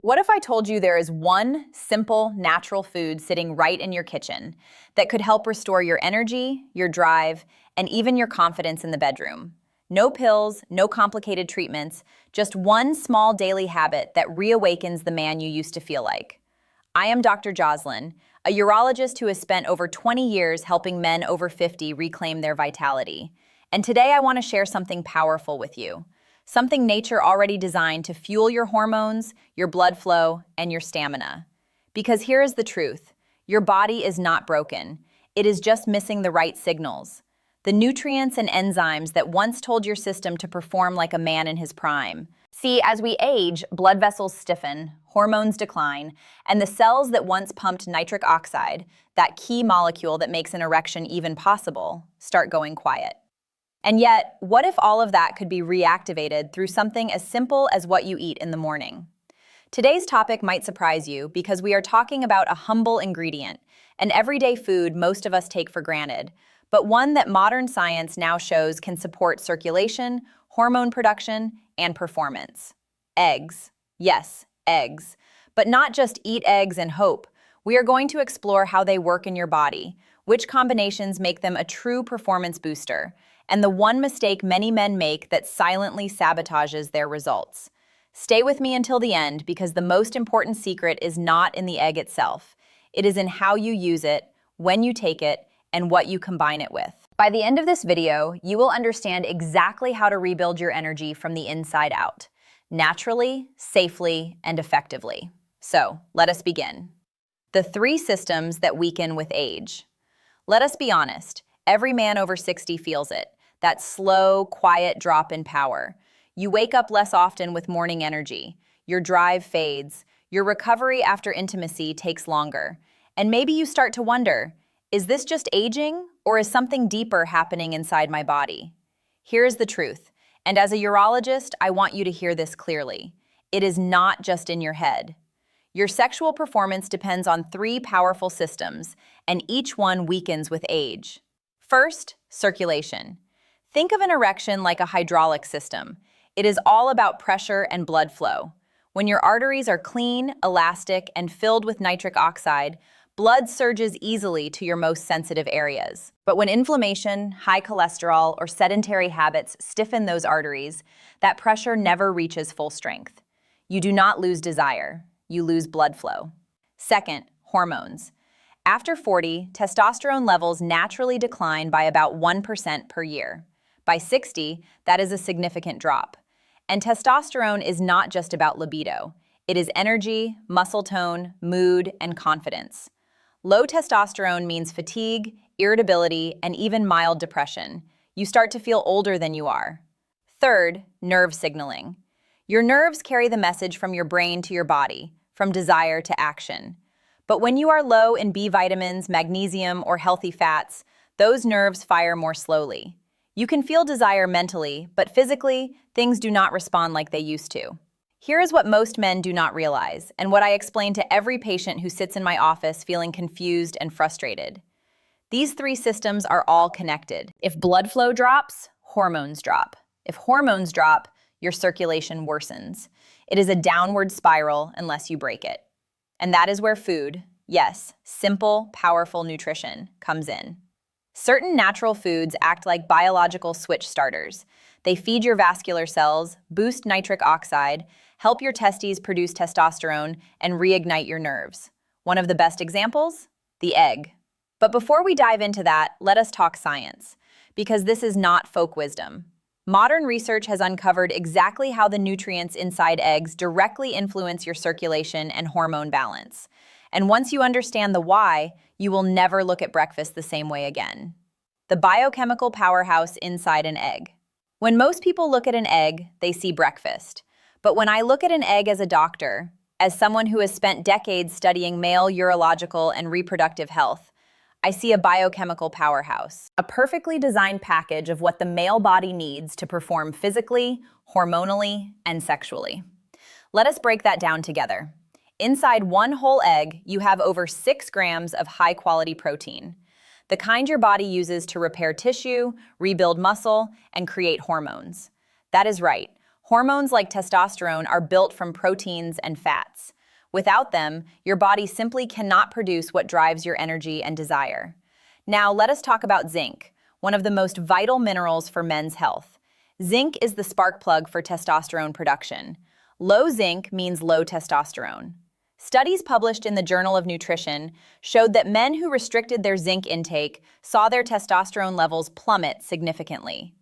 What if I told you there is one simple, natural food sitting right in your kitchen that could help restore your energy, your drive, and even your confidence in the bedroom? No pills, no complicated treatments, just one small daily habit that reawakens the man you used to feel like. I am Dr. Jocelyn, a urologist who has spent over 20 years helping men over 50 reclaim their vitality. And today I want to share something powerful with you. Something nature already designed to fuel your hormones, your blood flow, and your stamina. Because here is the truth. Your body is not broken. It is just missing the right signals. The nutrients and enzymes that once told your system to perform like a man in his prime. See, as we age, blood vessels stiffen, hormones decline, and the cells that once pumped nitric oxide, that key molecule that makes an erection even possible, start going quiet. And yet, what if all of that could be reactivated through something as simple as what you eat in the morning? Today's topic might surprise you because we are talking about a humble ingredient, an everyday food most of us take for granted, but one that modern science now shows can support circulation, hormone production, and performance. Eggs. Yes, eggs. But not just eat eggs and hope. We are going to explore how they work in your body, which combinations make them a true performance booster, and the one mistake many men make that silently sabotages their results. Stay with me until the end because the most important secret is not in the egg itself. It is in how you use it, when you take it, and what you combine it with. By the end of this video, you will understand exactly how to rebuild your energy from the inside out, naturally, safely, and effectively. So, let us begin. The 3 systems that weaken with age. Let us be honest, every man over 60 feels it. That slow, quiet drop in power. You wake up less often with morning energy. Your drive fades. Your recovery after intimacy takes longer. And maybe you start to wonder, is this just aging, or is something deeper happening inside my body? Here is the truth, and as a urologist, I want you to hear this clearly. It is not just in your head. Your sexual performance depends on 3 powerful systems, and each one weakens with age. First, circulation. Think of an erection like a hydraulic system. It is all about pressure and blood flow. When your arteries are clean, elastic, and filled with nitric oxide, blood surges easily to your most sensitive areas. But when inflammation, high cholesterol, or sedentary habits stiffen those arteries, that pressure never reaches full strength. You do not lose desire, you lose blood flow. Second, hormones. After 40, testosterone levels naturally decline by about 1% per year. By 60, that is a significant drop. And testosterone is not just about libido. It is energy, muscle tone, mood, and confidence. Low testosterone means fatigue, irritability, and even mild depression. You start to feel older than you are. Third, nerve signaling. Your nerves carry the message from your brain to your body, from desire to action. But when you are low in B vitamins, magnesium, or healthy fats, those nerves fire more slowly. You can feel desire mentally, but physically, things do not respond like they used to. Here is what most men do not realize, and what I explain to every patient who sits in my office feeling confused and frustrated. These 3 systems are all connected. If blood flow drops, hormones drop. If hormones drop, your circulation worsens. It is a downward spiral unless you break it. And that is where food, yes, simple, powerful nutrition, comes in. Certain natural foods act like biological switch starters. They feed your vascular cells, boost nitric oxide, help your testes produce testosterone, and reignite your nerves. One of the best examples? The egg. But before we dive into that, let us talk science, because this is not folk wisdom. Modern research has uncovered exactly how the nutrients inside eggs directly influence your circulation and hormone balance. And once you understand the why, you will never look at breakfast the same way again. The biochemical powerhouse inside an egg. When most people look at an egg, they see breakfast. But when I look at an egg as a doctor, as someone who has spent decades studying male urological and reproductive health, I see a biochemical powerhouse, a perfectly designed package of what the male body needs to perform physically, hormonally, and sexually. Let us break that down together. Inside one whole egg, you have over 6 grams of high-quality protein, the kind your body uses to repair tissue, rebuild muscle, and create hormones. That is right. Hormones like testosterone are built from proteins and fats. Without them, your body simply cannot produce what drives your energy and desire. Now, let us talk about zinc, one of the most vital minerals for men's health. Zinc is the spark plug for testosterone production. Low zinc means low testosterone. Studies published in the Journal of Nutrition showed that men who restricted their zinc intake saw their testosterone levels plummet significantly.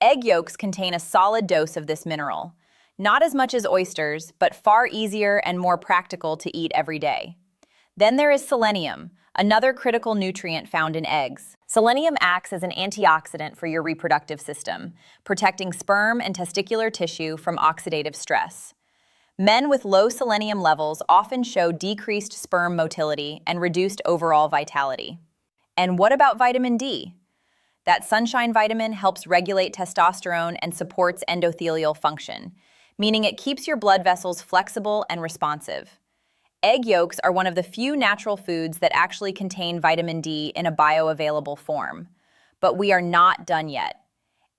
Egg yolks contain a solid dose of this mineral. Not as much as oysters, but far easier and more practical to eat every day. Then there is selenium, another critical nutrient found in eggs. Selenium acts as an antioxidant for your reproductive system, protecting sperm and testicular tissue from oxidative stress. Men with low selenium levels often show decreased sperm motility and reduced overall vitality. And what about vitamin D? That sunshine vitamin helps regulate testosterone and supports endothelial function, meaning it keeps your blood vessels flexible and responsive. Egg yolks are one of the few natural foods that actually contain vitamin D in a bioavailable form. But we are not done yet.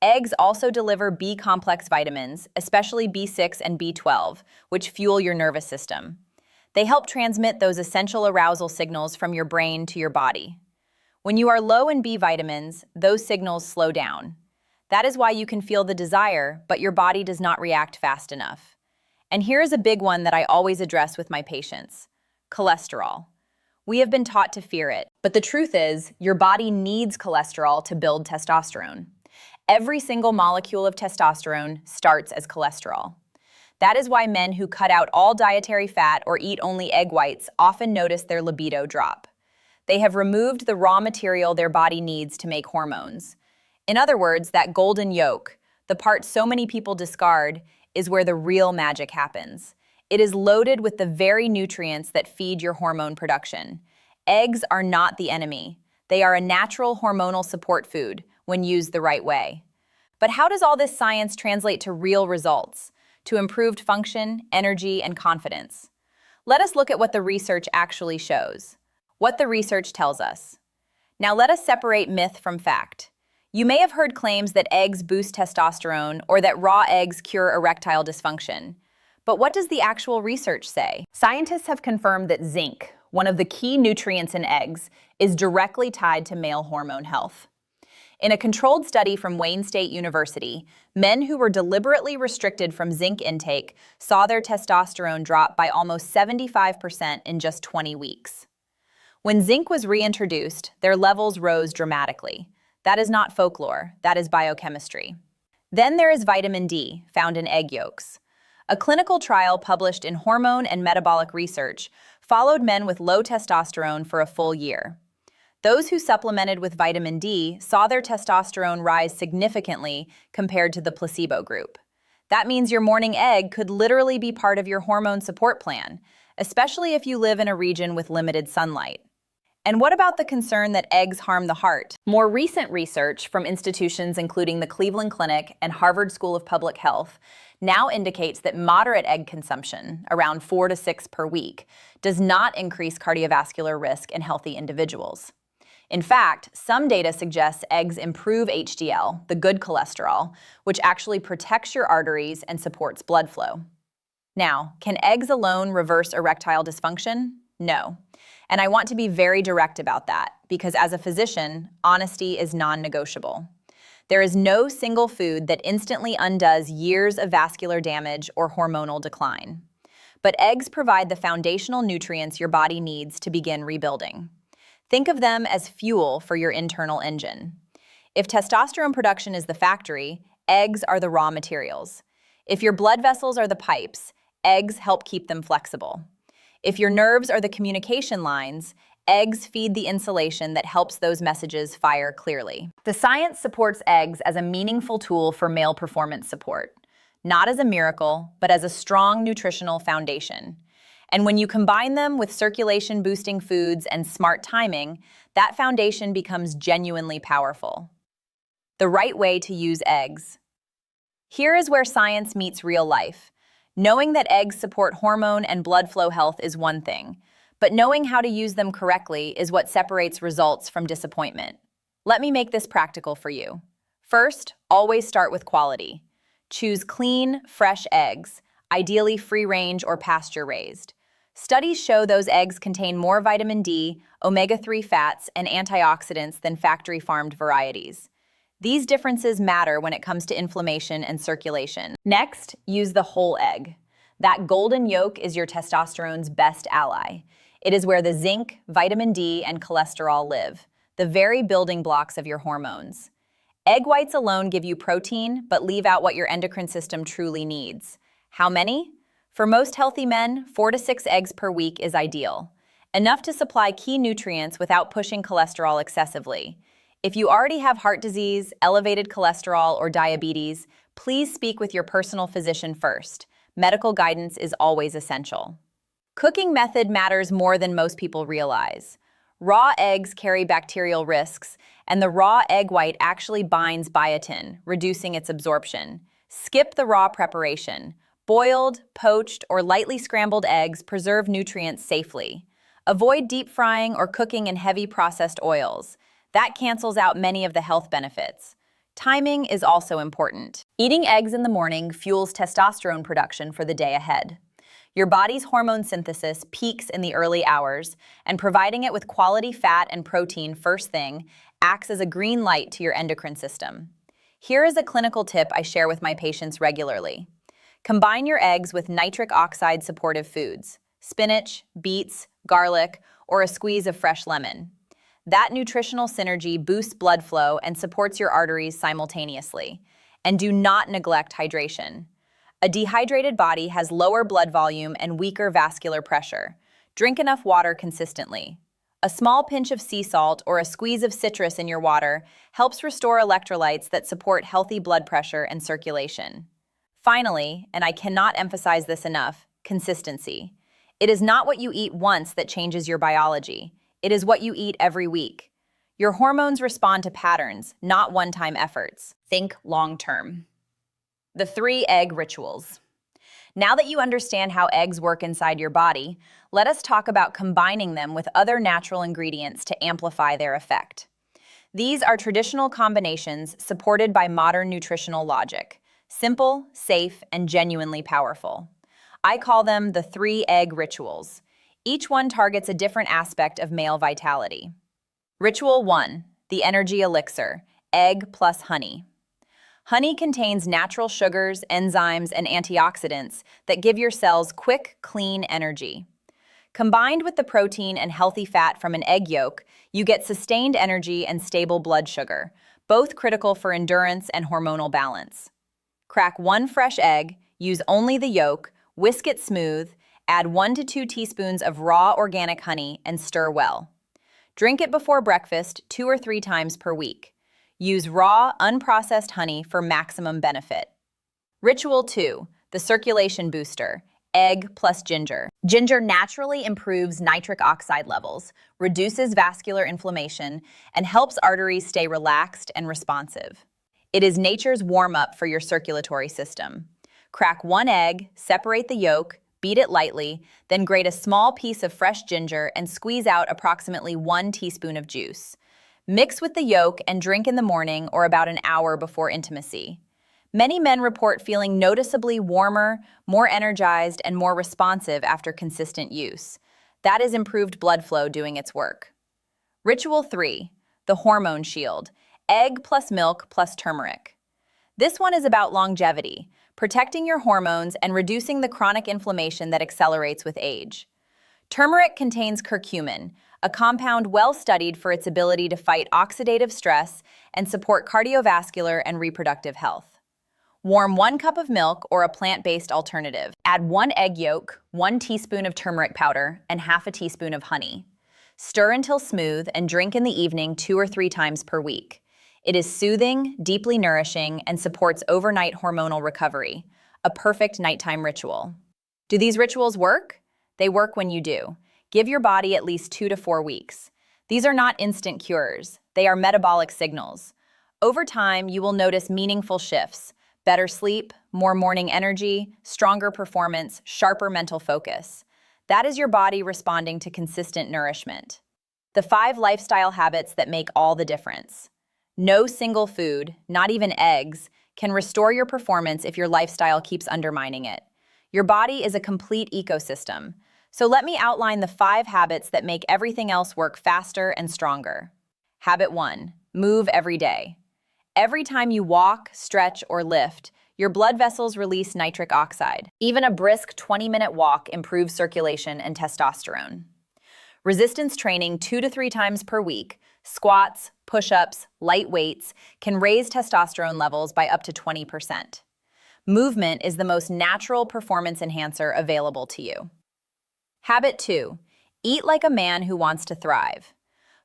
Eggs also deliver B-complex vitamins, especially B6 and B12, which fuel your nervous system. They help transmit those essential arousal signals from your brain to your body. When you are low in B vitamins, those signals slow down. That is why you can feel the desire, but your body does not react fast enough. And here is a big one that I always address with my patients: cholesterol. We have been taught to fear it, but the truth is, your body needs cholesterol to build testosterone. Every single molecule of testosterone starts as cholesterol. That is why men who cut out all dietary fat or eat only egg whites often notice their libido drop. They have removed the raw material their body needs to make hormones. In other words, that golden yolk, the part so many people discard, is where the real magic happens. It is loaded with the very nutrients that feed your hormone production. Eggs are not the enemy. They are a natural hormonal support food when used the right way. But how does all this science translate to real results, to improved function, energy, and confidence? Let us look at what the research actually shows. What the research tells us. Now let us separate myth from fact. You may have heard claims that eggs boost testosterone or that raw eggs cure erectile dysfunction. But what does the actual research say? Scientists have confirmed that zinc, one of the key nutrients in eggs, is directly tied to male hormone health. In a controlled study from Wayne State University, men who were deliberately restricted from zinc intake saw their testosterone drop by almost 75% in just 20 weeks. When zinc was reintroduced, their levels rose dramatically. That is not folklore, that is biochemistry. Then there is vitamin D, found in egg yolks. A clinical trial published in Hormone and Metabolic Research followed men with low testosterone for a full year. Those who supplemented with vitamin D saw their testosterone rise significantly compared to the placebo group. That means your morning egg could literally be part of your hormone support plan, especially if you live in a region with limited sunlight. And what about the concern that eggs harm the heart? More recent research from institutions including the Cleveland Clinic and Harvard School of Public Health now indicates that moderate egg consumption, around 4 to 6 per week, does not increase cardiovascular risk in healthy individuals. In fact, some data suggests eggs improve HDL, the good cholesterol, which actually protects your arteries and supports blood flow. Now, can eggs alone reverse erectile dysfunction? No. And I want to be very direct about that, because as a physician, honesty is non-negotiable. There is no single food that instantly undoes years of vascular damage or hormonal decline. But eggs provide the foundational nutrients your body needs to begin rebuilding. Think of them as fuel for your internal engine. If testosterone production is the factory, eggs are the raw materials. If your blood vessels are the pipes, eggs help keep them flexible. If your nerves are the communication lines, eggs feed the insulation that helps those messages fire clearly. The science supports eggs as a meaningful tool for male performance support, not as a miracle, but as a strong nutritional foundation. And when you combine them with circulation-boosting foods and smart timing, that foundation becomes genuinely powerful. The right way to use eggs. Here is where science meets real life. Knowing that eggs support hormone and blood flow health is one thing, but knowing how to use them correctly is what separates results from disappointment. Let me make this practical for you. First, always start with quality. Choose clean, fresh eggs, ideally free-range or pasture-raised. Studies show those eggs contain more vitamin D, omega-3 fats, and antioxidants than factory-farmed varieties. These differences matter when it comes to inflammation and circulation. Next, use the whole egg. That golden yolk is your testosterone's best ally. It is where the zinc, vitamin D, and cholesterol live, the very building blocks of your hormones. Egg whites alone give you protein, but leave out what your endocrine system truly needs. How many? For most healthy men, 4 to 6 eggs per week is ideal. Enough to supply key nutrients without pushing cholesterol excessively. If you already have heart disease, elevated cholesterol, or diabetes, please speak with your personal physician first. Medical guidance is always essential. Cooking method matters more than most people realize. Raw eggs carry bacterial risks, and the raw egg white actually binds biotin, reducing its absorption. Skip the raw preparation. Boiled, poached, or lightly scrambled eggs preserve nutrients safely. Avoid deep frying or cooking in heavy processed oils. That cancels out many of the health benefits. Timing is also important. Eating eggs in the morning fuels testosterone production for the day ahead. Your body's hormone synthesis peaks in the early hours, and providing it with quality fat and protein first thing acts as a green light to your endocrine system. Here is a clinical tip I share with my patients regularly. Combine your eggs with nitric oxide supportive foods, spinach, beets, garlic, or a squeeze of fresh lemon. That nutritional synergy boosts blood flow and supports your arteries simultaneously. And do not neglect hydration. A dehydrated body has lower blood volume and weaker vascular pressure. Drink enough water consistently. A small pinch of sea salt or a squeeze of citrus in your water helps restore electrolytes that support healthy blood pressure and circulation. Finally, and I cannot emphasize this enough, consistency. It is not what you eat once that changes your biology. It is what you eat every week. Your hormones respond to patterns, not one-time efforts. Think long-term. The 3 egg rituals. Now that you understand how eggs work inside your body, let us talk about combining them with other natural ingredients to amplify their effect. These are traditional combinations supported by modern nutritional logic. Simple, safe, and genuinely powerful. I call them the 3 egg rituals. Each one targets a different aspect of male vitality. Ritual 1, the energy elixir, egg plus honey. Honey contains natural sugars, enzymes, and antioxidants that give your cells quick, clean energy. Combined with the protein and healthy fat from an egg yolk, you get sustained energy and stable blood sugar, both critical for endurance and hormonal balance. Crack 1 fresh egg, use only the yolk, whisk it smooth, add 1 to 2 teaspoons of raw organic honey, and stir well. Drink it before breakfast 2 or 3 times per week. Use raw, unprocessed honey for maximum benefit. Ritual 2, the circulation booster, egg plus ginger. Ginger naturally improves nitric oxide levels, reduces vascular inflammation, and helps arteries stay relaxed and responsive. It is nature's warm-up for your circulatory system. Crack 1 egg, separate the yolk, beat it lightly, then grate a small piece of fresh ginger and squeeze out approximately 1 teaspoon of juice. Mix with the yolk and drink in the morning or about an hour before intimacy. Many men report feeling noticeably warmer, more energized, and more responsive after consistent use. That is improved blood flow doing its work. Ritual 3, the hormone shield, egg plus milk plus turmeric. This one is about longevity, protecting your hormones and reducing the chronic inflammation that accelerates with age. Turmeric contains curcumin, a compound well studied for its ability to fight oxidative stress and support cardiovascular and reproductive health. Warm 1 cup of milk or a plant-based alternative. Add 1 egg yolk, 1 teaspoon of turmeric powder, and half a teaspoon of honey. Stir until smooth and drink in the evening 2 or 3 times per week. It is soothing, deeply nourishing, and supports overnight hormonal recovery, a perfect nighttime ritual. Do these rituals work? They work when you do. Give your body at least 2 to 4 weeks. These are not instant cures. They are metabolic signals. Over time, you will notice meaningful shifts: better sleep, more morning energy, stronger performance, sharper mental focus. That is your body responding to consistent nourishment. The 5 lifestyle habits that make all the difference. No single food, not even eggs, can restore your performance if your lifestyle keeps undermining it. Your body is a complete ecosystem. So let me outline the 5 habits that make everything else work faster and stronger. Habit 1. Move every day. Every time you walk, stretch, or lift, your blood vessels release nitric oxide. Even a brisk 20-minute walk improves circulation and testosterone. Resistance training 2 to 3 times per week, squats, push-ups, light weights, can raise testosterone levels by up to 20%. Movement is the most natural performance enhancer available to you. Habit 2. Eat like a man who wants to thrive.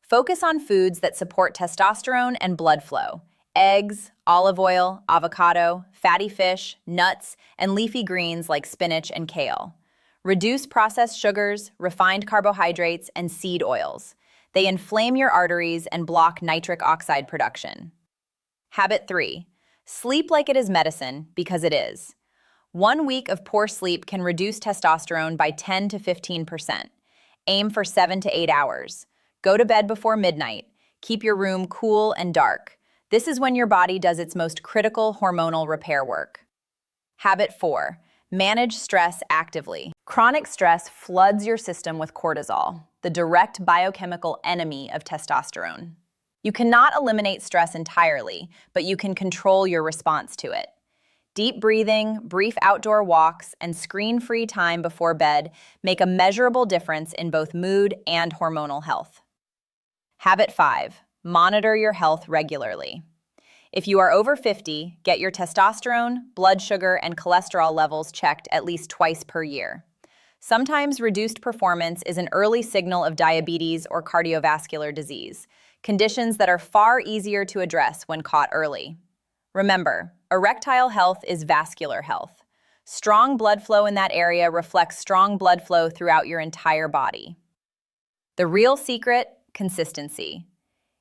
Focus on foods that support testosterone and blood flow. Eggs, olive oil, avocado, fatty fish, nuts, and leafy greens like spinach and kale. Reduce processed sugars, refined carbohydrates, and seed oils. They inflame your arteries and block nitric oxide production. Habit 3. Sleep like it is medicine, because it is. 1 week of poor sleep can reduce testosterone by 10 to 15%. Aim for 7 to 8 hours. Go to bed before midnight. Keep your room cool and dark. This is when your body does its most critical hormonal repair work. Habit 4. Manage stress actively. Chronic stress floods your system with cortisol, the direct biochemical enemy of testosterone. You cannot eliminate stress entirely, but you can control your response to it. Deep breathing, brief outdoor walks, and screen-free time before bed make a measurable difference in both mood and hormonal health. Habit 5. Monitor your health regularly. If you are over 50, get your testosterone, blood sugar, and cholesterol levels checked at least twice per year. Sometimes reduced performance is an early signal of diabetes or cardiovascular disease, conditions that are far easier to address when caught early. Remember, erectile health is vascular health. Strong blood flow in that area reflects strong blood flow throughout your entire body. The real secret: consistency.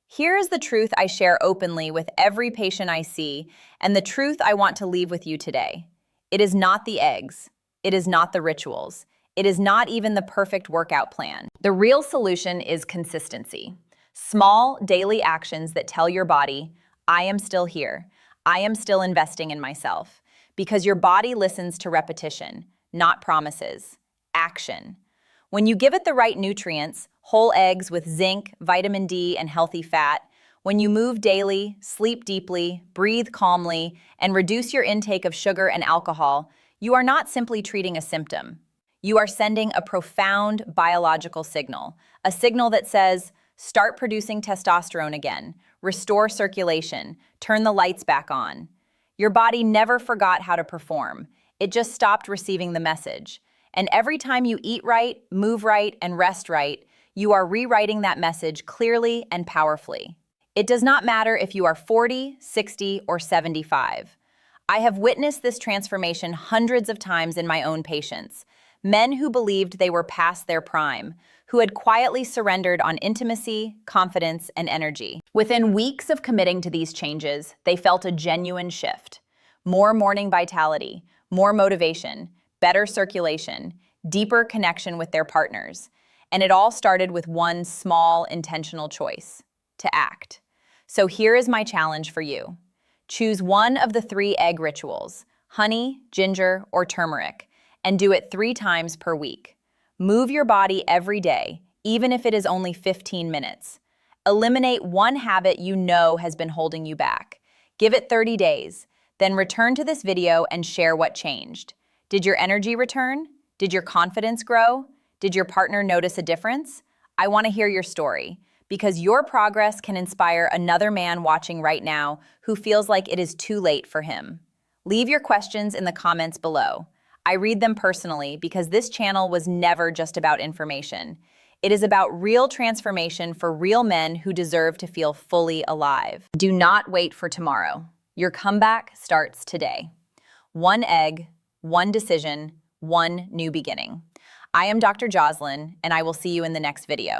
Here is the truth I share openly with every patient I see, and the truth I want to leave with you today. It is not the eggs. It is not the rituals. It is not even the perfect workout plan. The real solution is consistency. Small, daily actions that tell your body, I am still here. I am still investing in myself. Because your body listens to repetition, not promises. Action. When you give it the right nutrients, whole eggs with zinc, vitamin D, and healthy fat, when you move daily, sleep deeply, breathe calmly, and reduce your intake of sugar and alcohol, you are not simply treating a symptom. You are sending a profound biological signal, a signal that says, start producing testosterone again, restore circulation, turn the lights back on. Your body never forgot how to perform. It just stopped receiving the message. And every time you eat right, move right, and rest right, you are rewriting that message clearly and powerfully. It does not matter if you are 40, 60, or 75. I have witnessed this transformation hundreds of times in my own patients. Men who believed they were past their prime, who had quietly surrendered on intimacy, confidence, and energy. Within weeks of committing to these changes, they felt a genuine shift. More morning vitality, more motivation, better circulation, deeper connection with their partners. And it all started with one small, intentional choice: to act. So here is my challenge for you. Choose one of the 3 egg rituals: honey, ginger, or turmeric, and do it 3 times per week. Move your body every day, even if it is only 15 minutes. Eliminate one habit you know has been holding you back. Give it 30 days, then return to this video and share what changed. Did your energy return? Did your confidence grow? Did your partner notice a difference? I want to hear your story, because your progress can inspire another man watching right now who feels like it is too late for him. Leave your questions in the comments below. I read them personally because this channel was never just about information. It is about real transformation for real men who deserve to feel fully alive. Do not wait for tomorrow. Your comeback starts today. 1 egg, 1 decision, 1 new beginning. I am Dr. Jocelyn, and I will see you in the next video.